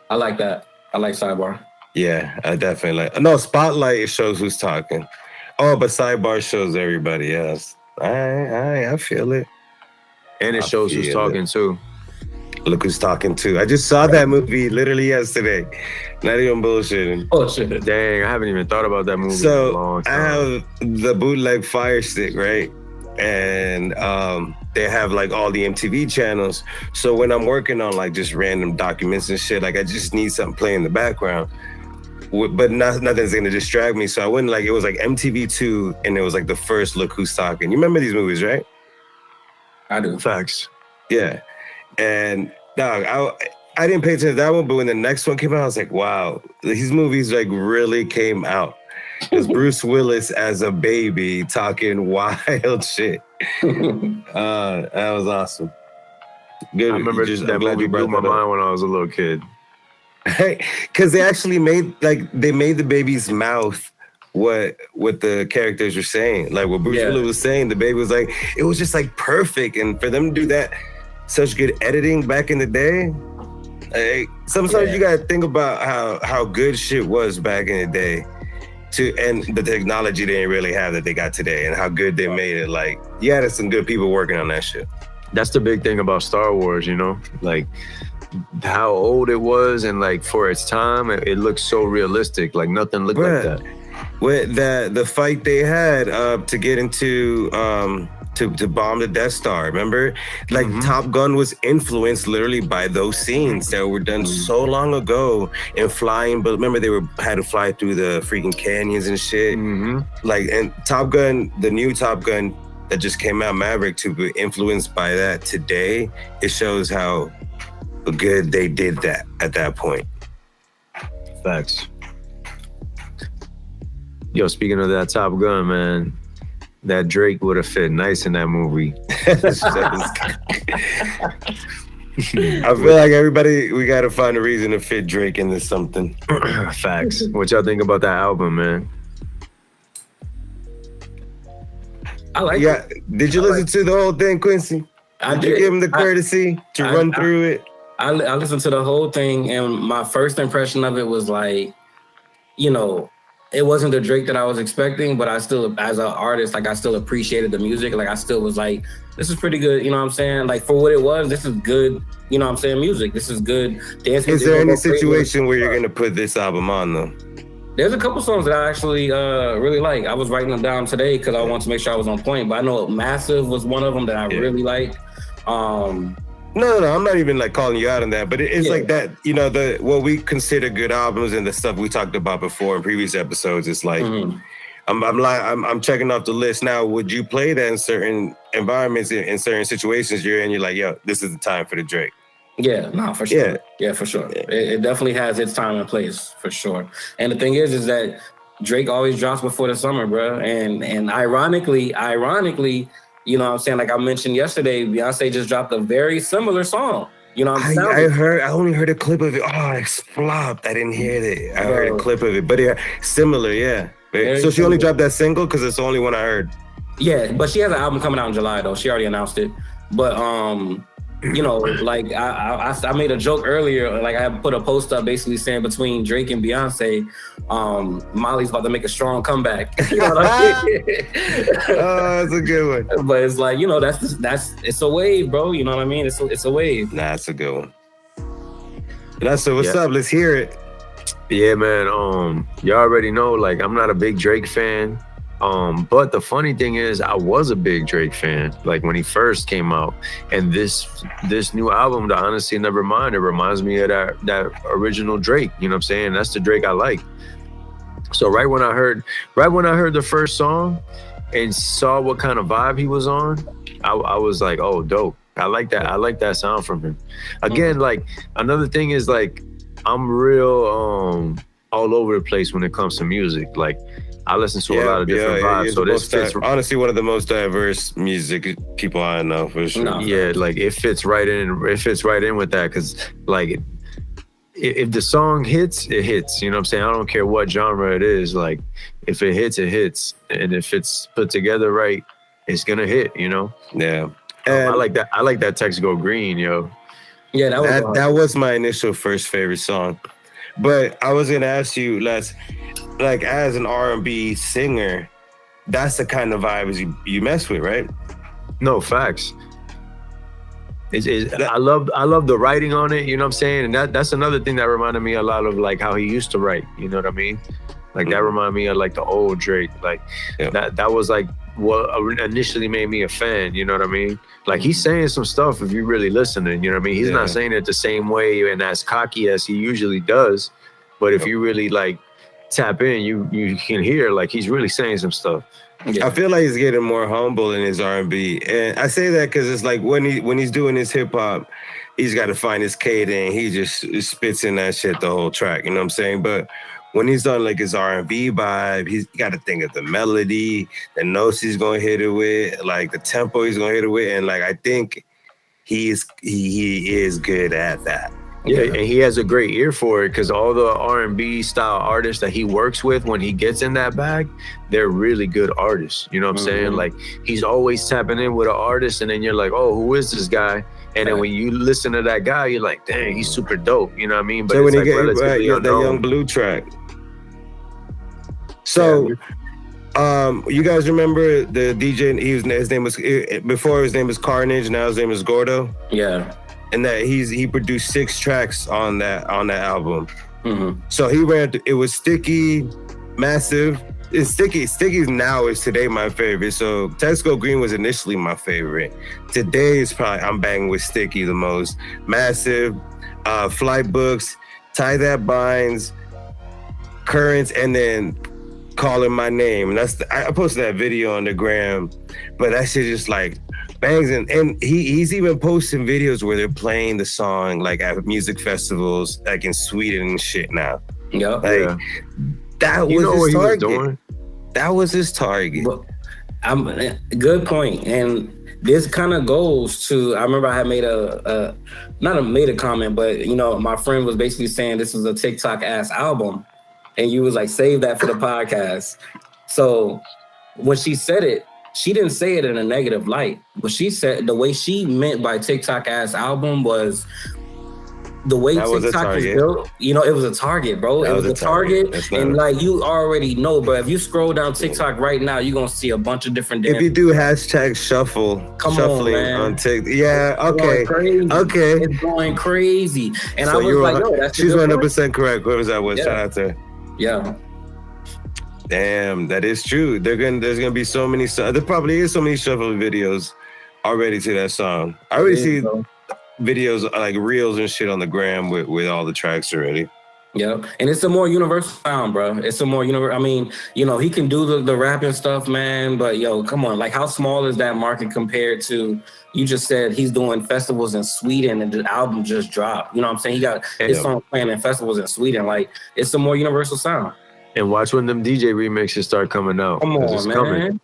I like that. I like Sidebar. Yeah, I definitely like. No, Spotlight, it shows who's talking. Oh, but Sidebar shows everybody else. I feel it. And it I shows who's feel it. talking too. Look who's talking too. I just saw that movie literally yesterday. Not even bullshitting. Oh shit! Dang, I haven't even thought about that movie in a So long I time. have the bootleg Fire Stick, right? And they have like all the MTV channels. So when I'm working on like just random documents and shit, like I just need something playing in the background. But nothing's gonna distract me. So I went like, it was like MTV2 and it was like the first Look Who's Talking. You remember these movies, right? I do. Facts. Yeah. And dog, I didn't pay attention to that one, but when the next one came out, I was like, wow, these movies like really came out. It's Bruce Willis as a baby talking wild shit. That was awesome. Good. I remember that movie blew my mind when I was a little kid. Because they actually made the baby's mouth what the characters were saying. Like what Bruce Willis was saying, the baby was like, it was just like perfect. And for them to do that, such good editing back in the day. Like, sometimes you gotta think about how good shit was back in the day. And the technology they didn't really have that they got today, and how good they made it. Like, yeah, there's some good people working on that shit. That's the big thing about Star Wars, you know? Like, how old it was, and like for its time, it looked so realistic. Like nothing looked like that. With the fight they had to get into to bomb the Death Star, remember? Like Top Gun was influenced literally by those scenes that were done so long ago in flying. But remember, they had to fly through the freaking canyons and shit. Like, and Top Gun, the new Top Gun that just came out, Maverick, to be influenced by that today, it shows how good they did that at that point. Facts. Yo, speaking of that Top Gun, man, that Drake would have fit nice in that movie. I feel like everybody, we got to find a reason to fit Drake into something. Facts. What y'all think about that album, man? I like it. Did you listen to the whole thing, Quincy? Did you give him the courtesy to run through it? I listened to the whole thing, and my first impression of it was like, you know, it wasn't the Drake that I was expecting, but I still, as an artist, like I still appreciated the music. Like I still was like, this is pretty good. You know what I'm saying? Like for what it was, this is good. You know what I'm saying? Music. This is good. Dance. Is there any situation where you're gonna put this album on though? There's a couple songs that I actually really like. I was writing them down today because I wanted to make sure I was on point. But I know Massive was one of them that I really liked. No, I'm not even like calling you out on that, but it's like that, you know, what we consider good albums and the stuff we talked about before in previous episodes. It's like I'm checking off the list now. Would you play that in certain environments, in certain situations you're in? You're like, yo, this is the time for the Drake. Yeah, no, for sure. Yeah, for sure. It definitely has its time and place for sure. And the thing is that Drake always drops before the summer, bro. And ironically. You know what I'm saying? Like I mentioned yesterday, Beyonce just dropped a very similar song. You know what I'm saying? I only heard a clip of it. Oh, it's flopped. I didn't hear it. I heard a clip of it. But yeah, similar, yeah. So she only dropped that single? Because it's the only one I heard. Yeah, but she has an album coming out in July, though. She already announced it. But, you know, like I made a joke earlier. Like I put a post up basically saying between Drake and Beyonce, Molly's about to make a strong comeback. You know what I mean? Oh, that's a good one. But it's like, you know, it's a wave, bro. You know what I mean? It's a wave. Nah, it's a good one. So what's up? Let's hear it. Yeah, man. You already know, like, I'm not a big Drake fan. But the funny thing is, I was a big Drake fan, like when he first came out. And this new album, the Honestly Nevermind, it reminds me of that original Drake. You know what I'm saying? That's the Drake I like. So right when I heard the first song and saw what kind of vibe he was on, I was like, oh, dope. I like that. I like that sound from him. Again, like another thing is like I'm real all over the place when it comes to music. Like I listen to a lot of different vibes. So this fits honestly one of the most diverse music people I know for sure. No. Yeah, like it fits right in. It fits right in with that because like if the song hits, it hits. You know what I'm saying? I don't care what genre it is. Like if it hits, it hits, and if it's put together right, it's gonna hit. You know? Yeah. I like that. I like that Text Go Green, yo. Yeah, that was That was my initial first favorite song. But I was gonna ask you, Les, like as an R&B singer, that's the kind of vibes you mess with, right? No, facts. I love the writing on it, you know what I'm saying? And that's another thing that reminded me a lot of like how he used to write, you know what I mean? Like that reminded me of like the old Drake. Like that was like what initially made me a fan, you know what I mean? Like he's saying some stuff if you really listening, you know what I mean? He's not saying it the same way and as cocky as he usually does, but if you really like tap in, you can hear like he's really saying some stuff. Yeah. I feel like he's getting more humble in his R&B, and I say that because it's like when he's doing his hip hop, he's got to find his cadence. He just spits in that shit the whole track. You know what I'm saying? But when he's on like his R&B vibe, he's got to think of the melody, the notes he's gonna hit it with, like the tempo he's gonna hit it with, and like I think he is good at that. Yeah, and he has a great ear for it because all the R&B style artists that he works with, when he gets in that bag, they're really good artists. You know what I'm saying? Like he's always tapping in with an artist, and then you're like, oh, who is this guy? And then when you listen to that guy, you're like, dang, he's super dope. You know what I mean? But so it's when like he get that Young Blue track. So, you guys remember the DJ? His name was before his name was Carnage. Now his name is Gordo. Yeah. And that he produced 6 tracks on that album. So he it was Sticky, Massive. It's Sticky's now is today my favorite. So Texco Green was initially my favorite. Today is probably I'm banging with Sticky the most. Massive, Flight Books, Tie That Binds, Currents, and then Calling My Name. And I posted that video on the gram, but that shit just like bangs, and he's even posting videos where they're playing the song like at music festivals like in Sweden and shit now. That was his target. That was his target. Good point. And this kind of goes to, I remember I had made made a comment, but you know, my friend was basically saying this was a TikTok ass album, and you was like, save that for the podcast. So when she said it, she didn't say it in a negative light, but she said the way she meant by TikTok ass album was the way TikTok was built. You know, it was a target, bro. It was a target. And like you already know, but if you scroll down TikTok right now, you're gonna see a bunch of different. If you do hashtag shuffling on TikTok, okay, it's going crazy. And so I was like, yo, that's she's 100% correct. Whoever that was, shout out to. Yeah. Damn, that is true. There's gonna be so many. There probably is so many shuffle videos already to that song. I already see videos like reels and shit on the gram with all the tracks already. Yeah, and it's a more universal sound, bro. It's a more universal. I mean, you know, he can do the rapping stuff, man. But yo, come on, like how small is that market compared to? You just said he's doing festivals in Sweden and the album just dropped. You know what I'm saying? He got his song playing in festivals in Sweden. Like it's a more universal sound. And watch when them DJ remixes start coming out. Come on, man.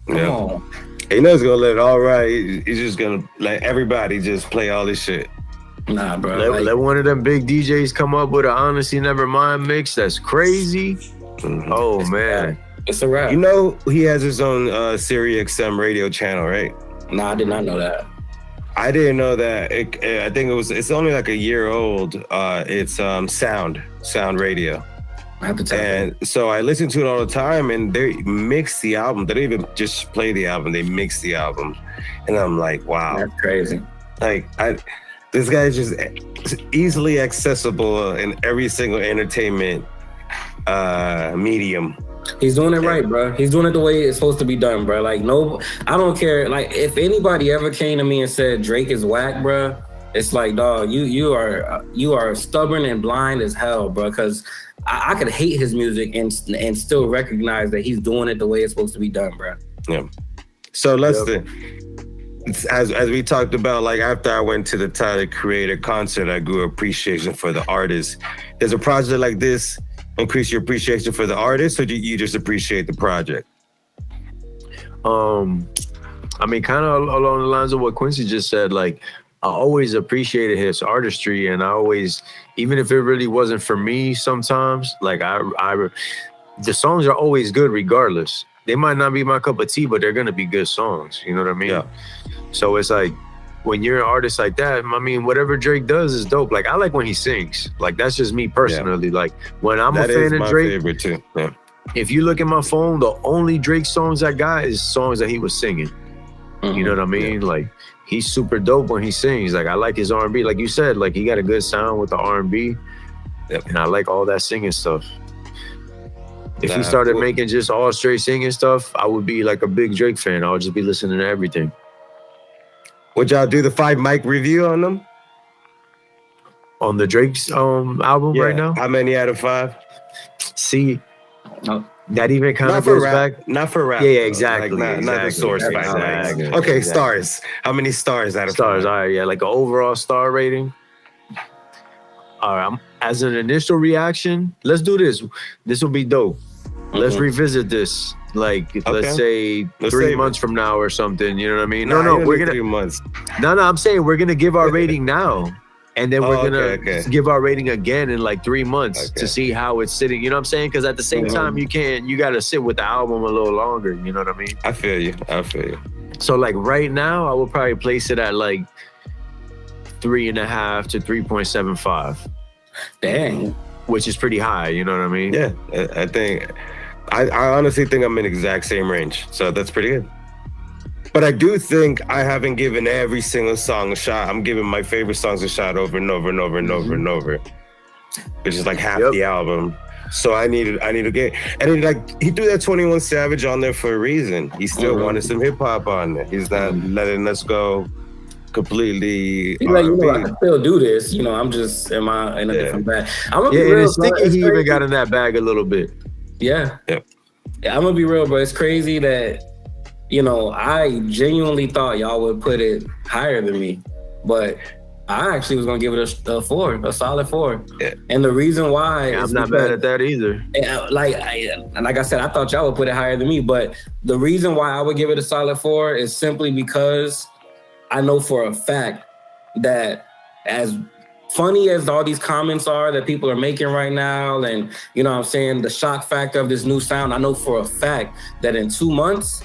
Come on. He knows he's gonna let it all right. He's just gonna let everybody just play all this shit. Nah, bro. Let one of them big DJs come up with an Honestly Nevermind mix. That's crazy. Oh, man. It's a wrap. You know, he has his own Sirius XM radio channel, right? Nah, I did not know that. I didn't know that. I think it's only like a year old. It's Sound Radio. I have to tell you. So I listen to it all the time, and they mix the album. They don't even just play the album; they mix the album, and I'm like, wow, that's crazy. Like this guy's just easily accessible in every single entertainment medium. He's doing it right, bro. He's doing it the way it's supposed to be done, bro. Like, no, I don't care. Like, if anybody ever came to me and said Drake is whack, bro, it's like, dog, you are stubborn and blind as hell, bro. Because I could hate his music and still recognize that he's doing it the way it's supposed to be done, bro. Yeah. So as we talked about, like after I went to the Tyler Creator concert, I grew appreciation for the artist. Does a project like this increase your appreciation for the artist, or do you just appreciate the project? I mean, kind of along the lines of what Quincy just said, like I always appreciated his artistry, and I always, even if it really wasn't for me sometimes, like the songs are always good regardless. They might not be my cup of tea, but they're gonna be good songs. You know what I mean? Yeah. So it's like, when you're an artist like that, I mean, whatever Drake does is dope. Like, I like when he sings. Like, that's just me personally. Yeah. Like, when I'm a fan of Drake, favorite too. Yeah. If you look at my phone, the only Drake songs I got is songs that he was singing. Mm-hmm. You know what I mean? Yeah. Like, he's super dope when he sings. Like, I like his R&B. Like you said, like, he got a good sound with the R&B. Yep. And I like all that singing stuff. If he started making just all straight singing stuff, I would be like a big Drake fan. I would just be listening to everything. Would y'all do the 5 mic review on them? On the Drake's album right now? How many out of 5? See, that even kind of goes back. Not for rap. Yeah, exactly. Like, not the source. Exactly. Okay, stars. How many stars out of 5? Stars, all right, yeah, like an overall star rating. All right, as an initial reaction, let's do this. This will be dope. Let's revisit this. Like, let's say 3 months from now or something. You know what I mean? No, we're gonna 3 months. No, I'm saying we're gonna give our rating now, and then we're gonna give our rating again in like 3 months to see how it's sitting. You know what I'm saying? Because at the same time, you gotta sit with the album a little longer. You know what I mean? I feel you. So like right now, I would probably place it at like 3.5 to 3.75. Dang, which is pretty high. You know what I mean? Yeah, I think. I honestly think I'm in the exact same range, so that's pretty good. But I do think I haven't given every single song a shot. I'm giving my favorite songs a shot over and over and over and over and over, which is like half the album. So I need to get, and like he threw that 21 Savage on there for a reason. He still wanted some hip hop on there. He's not letting us go completely. He's like, I can still do this. I'm just in a different bag. I'm gonna be real. And Sticky, he even got in that bag a little bit. Yeah. I'm gonna be real, bro. It's crazy that, I genuinely thought y'all would put it higher than me, but I actually was gonna give it a 4, a solid 4. Yeah. And the reason why I'm not mad at that either. Like I said, I thought y'all would put it higher than me, but the reason why I would give it a solid 4 is simply because I know for a fact that as funny as all these comments are that people are making right now, and what I'm saying, the shock factor of this new sound, I know for a fact that in 2 months,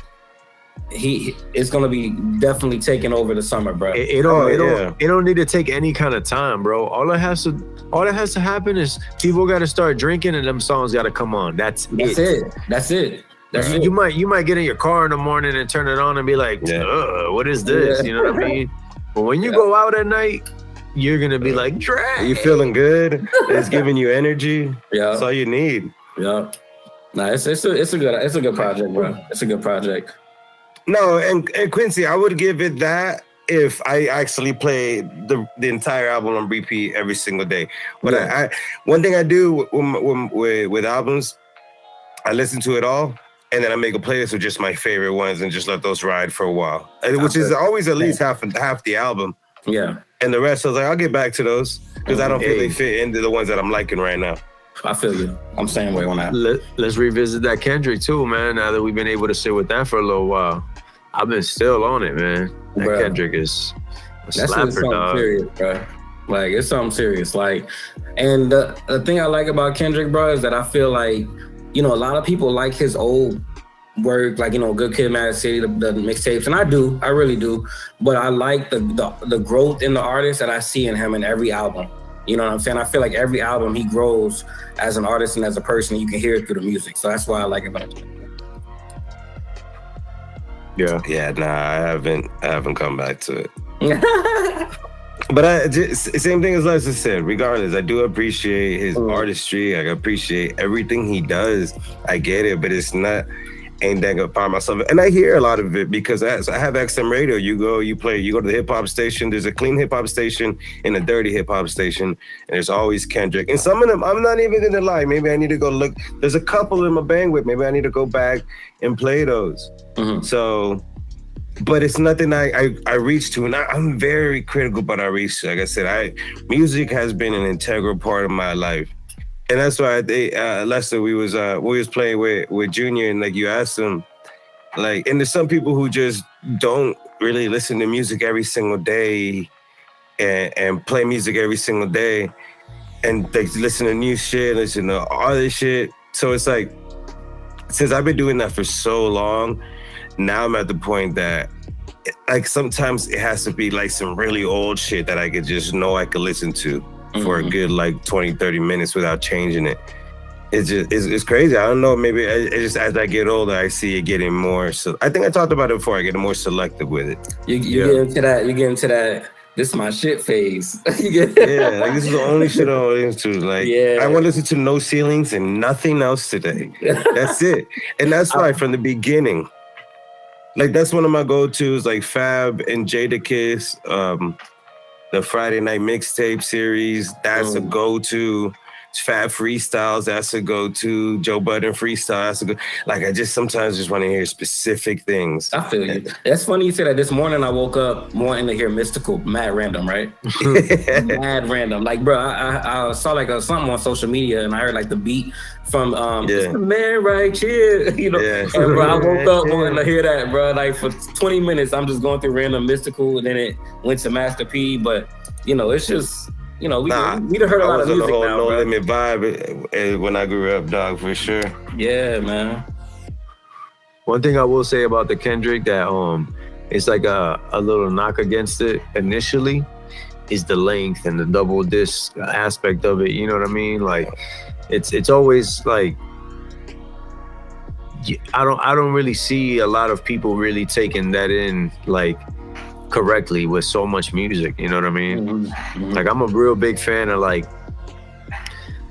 he is gonna be definitely taking over the summer, bro. It don't need to take any kind of time, bro. All that has to happen is people got to start drinking and them songs got to come on. That's it. You might get in your car in the morning and turn it on and be like, what is this? You know what I mean? But when you go out at night, you're gonna be like, Drake. You feeling good? It's giving you energy. Yeah, that's all you need. Yeah, it's a good project, bro. It's a good project. No, and Quincy, I would give it that if I actually play the entire album on repeat every single day. But I one thing I do with albums, I listen to it all, and then I make a playlist with just my favorite ones and just let those ride for a while, which is always at least half the album. Yeah. And the rest, I was like, I'll get back to those because I don't feel they fit into the ones that I'm liking right now. I feel you. I'm saying way on that. Let's revisit that Kendrick too, man. Now that we've been able to sit with that for a little while, I've been still on it, man. That Kendrick is a slapper, dog. Serious, bro. Like, it's something serious. Like, and the thing I like about Kendrick, bro, is that I feel like, a lot of people like his old work, like, Good Kid, Mad City, the mixtapes, and I really do. But I like the growth in the artist that I see in him in every album. You know what I'm saying? I feel like every album he grows as an artist and as a person. You can hear it through the music. So that's why I like it about him. Yeah, nah, I haven't come back to it. But same thing as Leslie said, regardless, I do appreciate his artistry. I appreciate everything he does. I get it, but it's not, ain't that gonna find myself. And I hear a lot of it because I have XM radio. You go to the hip hop station, there's a clean hip hop station and a dirty hip hop station, and there's always Kendrick. And some of them, I'm not even gonna lie, maybe I need to go look. There's a couple in my bandwidth, maybe I need to go back and play those. So, but it's nothing I reach to, and I'm very critical about I reach to. Like I said, music has been an integral part of my life. And that's why Lester, we was playing with Junior, and like you asked him, like, and there's some people who just don't really listen to music every single day and play music every single day, and they listen to new shit, listen to all this shit. So it's like, since I've been doing that for so long, now I'm at the point that like sometimes it has to be like some really old shit that I could just know I could listen to for a good like 20, 30 minutes without changing it. It's just it's crazy. I don't know. Maybe it just as I get older, I see it getting more. So I think I talked about it before. I get more selective with it. You get into that. You get into that. This is my shit phase. Yeah, like this is the only shit I want to listen to. Like, I want to listen to No Ceilings and nothing else today. That's it, and that's why from the beginning. Like that's one of my go-tos. Like Fab and Jadakiss, the Friday Night Mixtape series. That's a go-to. Fab Freestyles, that's a go-to. Joe Budden Freestyle, that's a go. Like I just sometimes just want to hear specific things. I feel you. That's funny you say that. This morning I woke up wanting to hear Mystical, mad random, right? Mad random. Like, bro, I saw like something on social media and I heard like the beat from it's the man right here, you know. And bro, I woke up wanting to hear that, bro. Like for 20 minutes, I'm just going through random Mystical, and then it went to Master P. But you know, it's just. You know, we done heard a lot of music now, No bro. Limit vibe when I grew up, dog, for sure. Yeah, man. One thing I will say about the Kendrick that it's like a little knock against it initially is the length and the double disc aspect of it. You know what I mean? Like it's always like I don't really see a lot of people really taking that in like correctly with so much music, you know what I mean? Like I'm a real big fan of like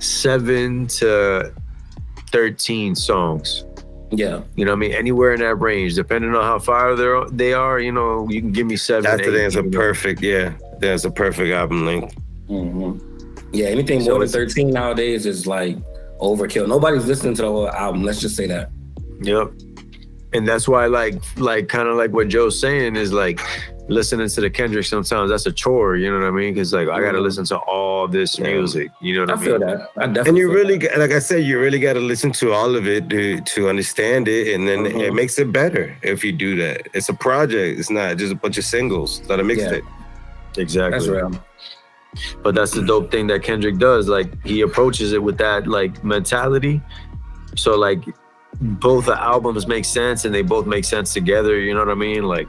7 to 13 songs. Yeah. You know what I mean? Anywhere in that range, depending on how far they are, you know, you can give me 7. That's a perfect, that's a perfect album length. Yeah, anything more than 13 nowadays is like overkill. Nobody's listening to the whole album. Let's just say that. Yep. And that's why like kind of like what Joe's saying is like listening to the Kendrick sometimes that's a chore, you know what I mean? Because like I gotta listen to all this music, you know what I mean? I feel that. I definitely. And you really, like I said, you really got to listen to all of it to understand it, and then it makes it better if you do that. It's a project. It's not just a bunch of singles. It's not a mixtape. Exactly. That's real. But that's the dope thing that Kendrick does. Like he approaches it with that like mentality. So like both the albums make sense and they both make sense together, you know what I mean? Like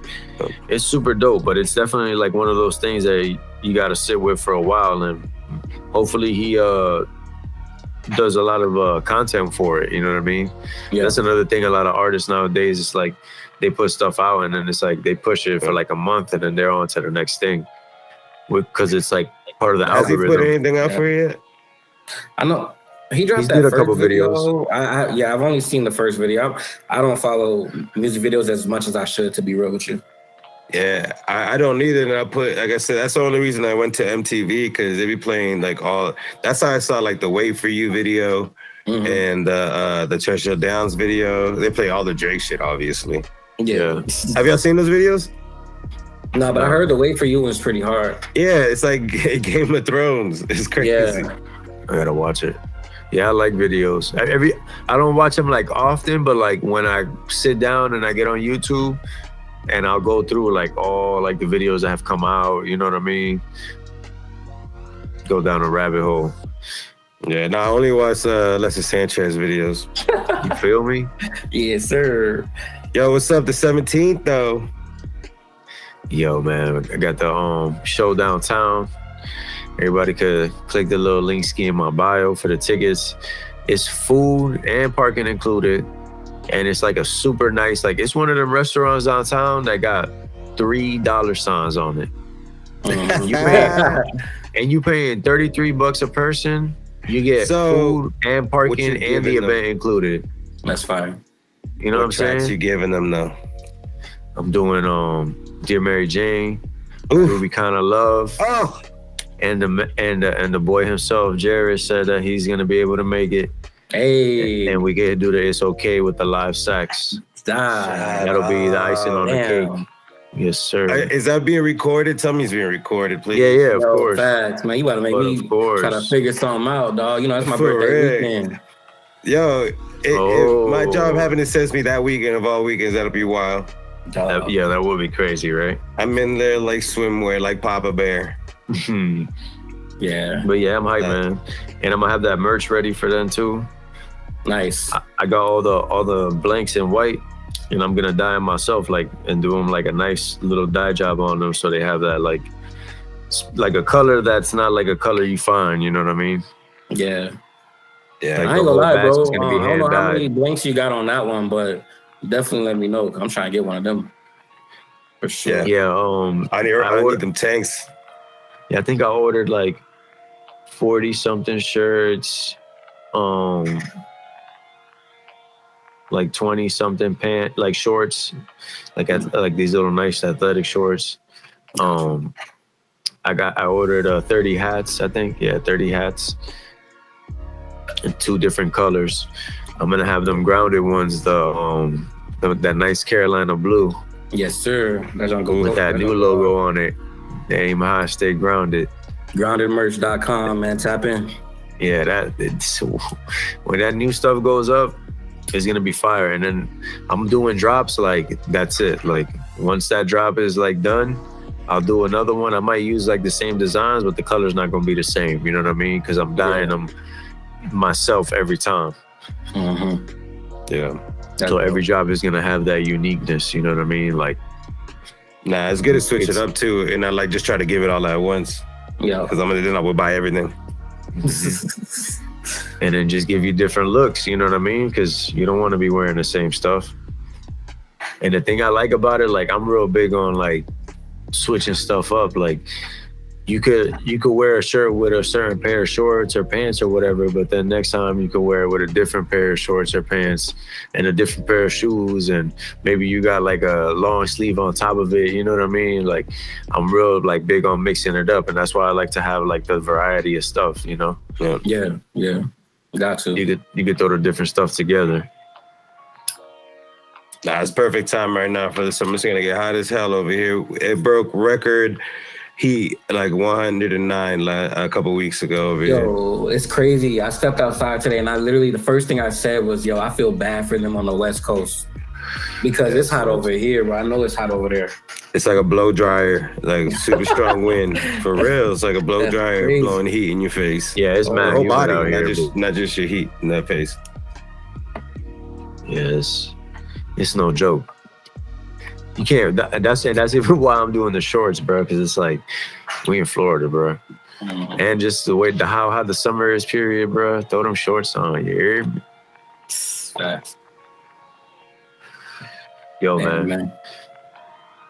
it's super dope, but it's definitely like one of those things that you got to sit with for a while, and hopefully he does a lot of content for it, you know what I mean? That's another thing. A lot of artists nowadays, it's like they put stuff out and then it's like they push it for like a month and then they're on to the next thing because it's like part of the algorithm. Has he put anything out for you yet? I know. He dropped did that a couple first video. videos. I've only seen the first video. I don't follow music videos as much as I should, to be real with you. Yeah, I don't either. And like I said, that's the only reason I went to MTV, because they be playing like that's how I saw like the Wait For You video and the Churchill Downs video. They play all the Drake shit, obviously. Yeah. Have y'all seen those videos? No, but I heard the Wait For You was pretty hard. Yeah, it's like Game of Thrones. It's crazy. Yeah. I gotta watch it. Yeah, I like videos. I don't watch them like often, but like when I sit down and I get on YouTube and I'll go through like all like the videos that have come out, you know what I mean? Go down a rabbit hole. Yeah, I only watch Lester Sanchez videos. You feel me? Yes, sir. Yo, what's up? The 17th though. Yo, man, I got the show downtown. Everybody could click the little link ski in my bio for the tickets. It's food and parking included. And it's like a super nice, like it's one of them restaurants downtown that got $3 signs on it. You paying $33 a person. You get food and parking and the event included. That's fine. You know what I'm saying? What you giving them though? I'm doing Dear Mary Jane, Ruby Kinda Love. Oh. And the boy himself, Jared, said that he's gonna be able to make it. Hey. And we get to do the It's Okay with the live sax. That'll be the icing on the cake. Yes, sir. Is that being recorded? Tell me it's being recorded, please. Yeah, of course. Facts, man. You gotta make me try to figure something out, dog. You know, it's my birthday weekend. Yo, if my job having to send me that weekend of all weekends, that'll be wild. That would be crazy, right? I'm in there like swimwear, like Papa Bear. Yeah. But yeah, I'm hyped, man. And I'm gonna have that merch ready for them too. Nice. I got all the blanks in white and I'm gonna dye them myself, like, and do them like a nice little dye job on them, so they have that like a color that's not like a color you find. You know what I mean? Yeah. Yeah. Like I the ain't gonna whole lie, batch bro. is gonna be I don't know hand how many dyed. blanks you got on that one, but definitely let me know. I'm trying to get one of them for sure. Yeah. I need them tanks. Yeah, I think I ordered like 40 something shirts, like 20 something like shorts, like these little nice athletic shorts. I ordered 30 hats, I think. Yeah, 30 hats in 2 different colors. I'm gonna have them grounded ones, that nice Carolina blue. Yes, sir. That's gonna go with that new logo on it. They aim high, stay grounded. Groundedmerch.com, man. Tap in. Yeah, when that new stuff goes up, it's gonna be fire. And then I'm doing drops, like that's it. Like once that drop is like done, I'll do another one. I might use like the same designs, but the color's not gonna be the same. You know what I mean? Because I'm dyeing them myself every time. Mm-hmm. Yeah. So every drop is gonna have that uniqueness. You know what I mean? Like, nah, it's good to switch it up too, and I like just try to give it all at once. Yeah. Because then I would buy everything. And then just give you different looks. You know what I mean? Because you don't want to be wearing the same stuff. And the thing I like about it, like I'm real big on like switching stuff up. Like you could wear a shirt with a certain pair of shorts or pants or whatever, but then next time you could wear it with a different pair of shorts or pants and a different pair of shoes, and maybe you got like a long sleeve on top of it. You know what I mean? Like I'm real like big on mixing it up, and that's why I like to have like the variety of stuff. You know? Yeah. Got to. You could throw the different stuff together. Nah, it's perfect time right now for the summer. It's gonna get hot as hell over here. It broke record heat like 109 a couple weeks ago over here. Yo, it's crazy. I stepped outside today and I literally, the first thing I said was, yo, I feel bad for them on the West Coast because it's hot over here, but I know it's hot over there. It's like a blow dryer, like super strong wind. For real, it's like a blow dryer blowing heat in your face. Yeah, it's mad. Your whole body, out here, not just your heat in that face. Yes, it's no joke. You can't. That's even why I'm doing the shorts, bro. Because it's like we in Florida, bro, and just the way how the summer is, period, bro. Throw them shorts on. You hear me? Facts. Yo, man.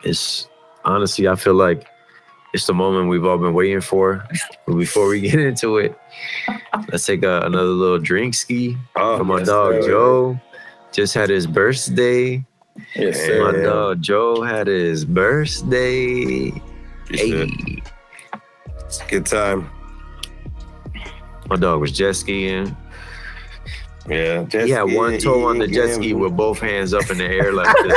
It's honestly, I feel like it's the moment we've all been waiting for. But before we get into it, let's take another little drink ski from my dog Joe. Just had his birthday. Yes, sir. My dog Joe had his birthday. Hey. It's a good time. My dog was jet skiing. Yeah, he had one toe on the jet ski with both hands up in the air like this.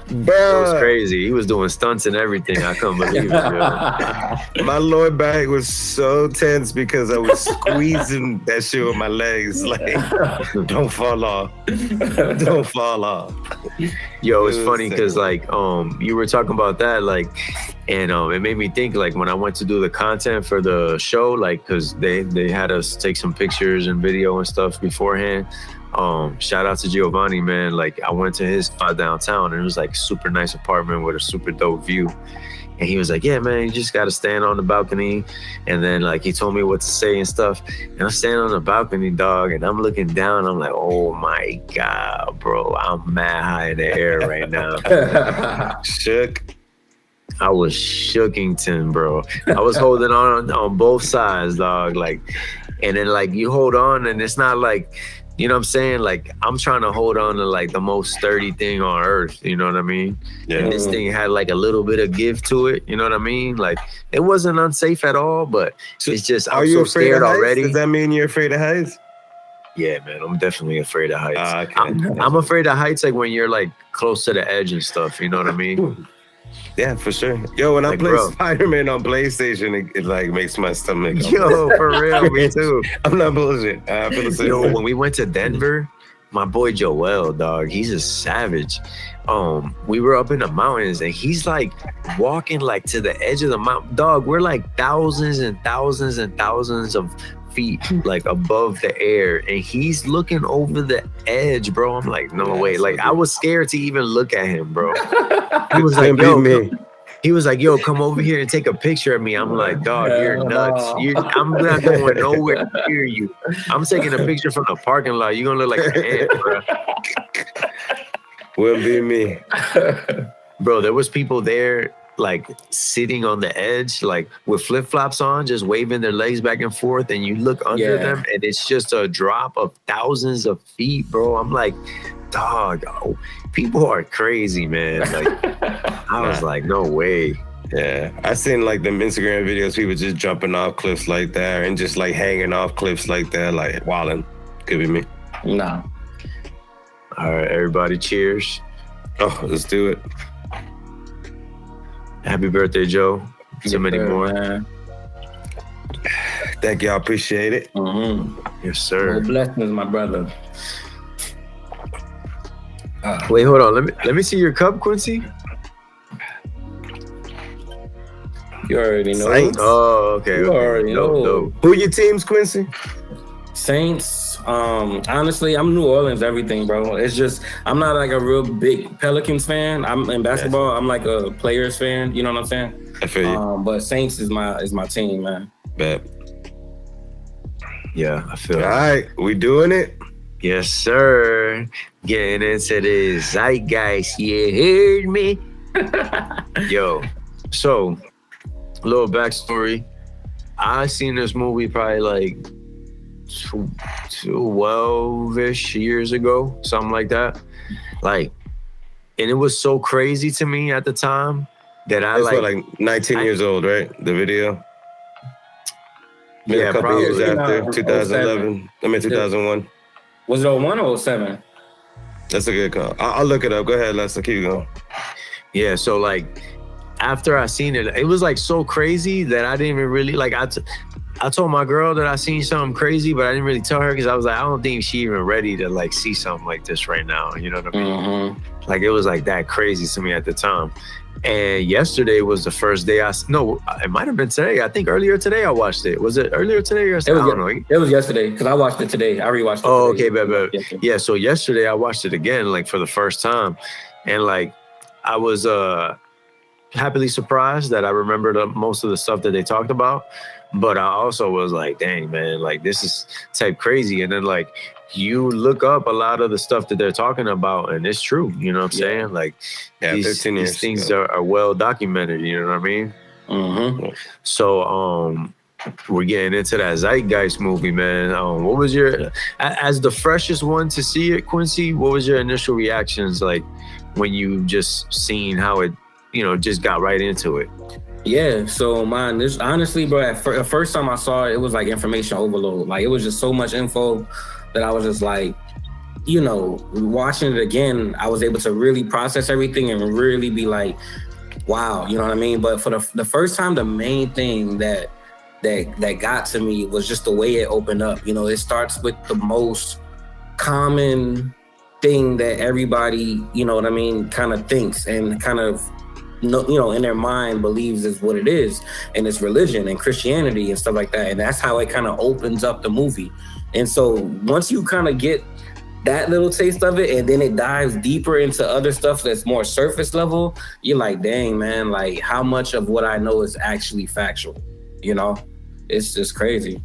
It was crazy. He was doing stunts and everything. I couldn't believe it. Yo. My lower back was so tense because I was squeezing that shit with my legs. Like, don't fall off. Don't fall off. Yo, it's funny because like you were talking about that, like, and it made me think like when I went to do the content for the show, like because they had us take some pictures and video and stuff beforehand. Shout out to Giovanni, man. Like I went to his spot downtown and it was like super nice apartment with a super dope view. And he was like, yeah, man, you just got to stand on the balcony. And then like he told me what to say and stuff. And I'm standing on the balcony, dog, and I'm looking down. I'm like, oh my God, bro, I'm mad high in the air right now. Shook. I was shookington, bro. I was holding on both sides, dog. Like, and then like you hold on and it's not like, you know what I'm saying? Like I'm trying to hold on to like the most sturdy thing on earth. You know what I mean? Yeah. And this thing had like a little bit of give to it. You know what I mean? Like it wasn't unsafe at all, but it's just, I'm so scared already. Does that mean you're afraid of heights? Yeah, man, I'm definitely afraid of heights. Okay. I'm afraid of heights like when you're like close to the edge and stuff. You know what I mean? Yeah, for sure. Yo, when I play Spider-Man on PlayStation, it like makes my stomach. Yo, for real, me too. I'm not bullshit. I feel the same way. When we went to Denver, my boy Joel, dog, he's a savage. We were up in the mountains and he's like walking like to the edge of the mountain. Dog, we're like thousands and thousands and thousands of feet like above the air, and he's looking over the edge, bro. I'm like, no way. Like I was scared to even look at him, bro. He was like, yo, he was like, yo, come over here and take a picture of me. I'm like, dog, you're nuts. I'm not going nowhere near you. I'm taking a picture from the parking lot. You're gonna look like an ant, bro. Will be me. Bro, there was people there like sitting on the edge, like with flip-flops on, just waving their legs back and forth, and you look under them and it's just a drop of thousands of feet, bro. I'm like, dog, people are crazy, man. Like I was like, no way. Yeah, I seen like them Instagram videos, people just jumping off cliffs like that and just like hanging off cliffs like that, like wilding. Could be me. No. All right, everybody, cheers. Oh, let's do it. Happy birthday, Joe. So many more. Man. Thank y'all. Appreciate it. Yes, sir. Well, blessings, my brother. Wait, hold on. Let me see your cup, Quincy. You already know. Saints. Oh, okay. You already know. Who are your teams, Quincy? Saints. Honestly, I'm New Orleans everything, bro. It's just I'm not like a real big Pelicans fan. I'm in basketball. I'm like a players fan. You know what I'm saying? I feel you. But Saints is my team, man. Bet. Yeah, I feel. All right, we doing it. Yes, sir. Getting into the Zeitgeist. You heard me? Yo, so a little backstory. I seen this movie probably like 12-ish years ago, something like that. Like, and it was so crazy to me at the time that I like 19 years old, right? The video. Maybe a couple years after 2011. 2001. Was it 01 or 07? That's a good call. I'll look it up. Go ahead, Lester. Keep going. Yeah, so like after I seen it, it was like so crazy that I didn't even really like. I told my girl that I seen something crazy, but I didn't really tell her because I was like, I don't think she even ready to like see something like this right now. You know what I mean? Like it was like that crazy to me at the time. And yesterday was the first day no, it might have been today. I think earlier today I watched it. Was it earlier today or something? I don't know. It was yesterday because I watched it today. I rewatched it. Oh, today. Okay, but yeah. So yesterday I watched it again, like for the first time, and like I was happily surprised that I remembered most of the stuff that they talked about. But I also was like, dang, man, like this is type crazy. And then like you look up a lot of the stuff that they're talking about and it's true. You know what I'm saying? Like these things are well documented. You know what I mean? So we're getting into that Zeitgeist movie, man. What was your, as the freshest one to see it, Quincy, what was your initial reactions like when you just seen how it, you know, just got right into it? Yeah, so honestly, bro, the first time I saw it, it was like information overload. Like it was just so much info that I was just like, you know, watching it again, I was able to really process everything and really be like, wow, you know what I mean? But for the first time, the main thing that got to me was just the way it opened up. You know, it starts with the most common thing that everybody, you know what I mean, kind of thinks and kind of, you know, in their mind believes is what it is, and it's religion and Christianity and stuff like that. And that's how it kind of opens up the movie. And so once you kind of get that little taste of it and then it dives deeper into other stuff that's more surface level, you're like, dang, man, like how much of what I know is actually factual, you know? It's just crazy.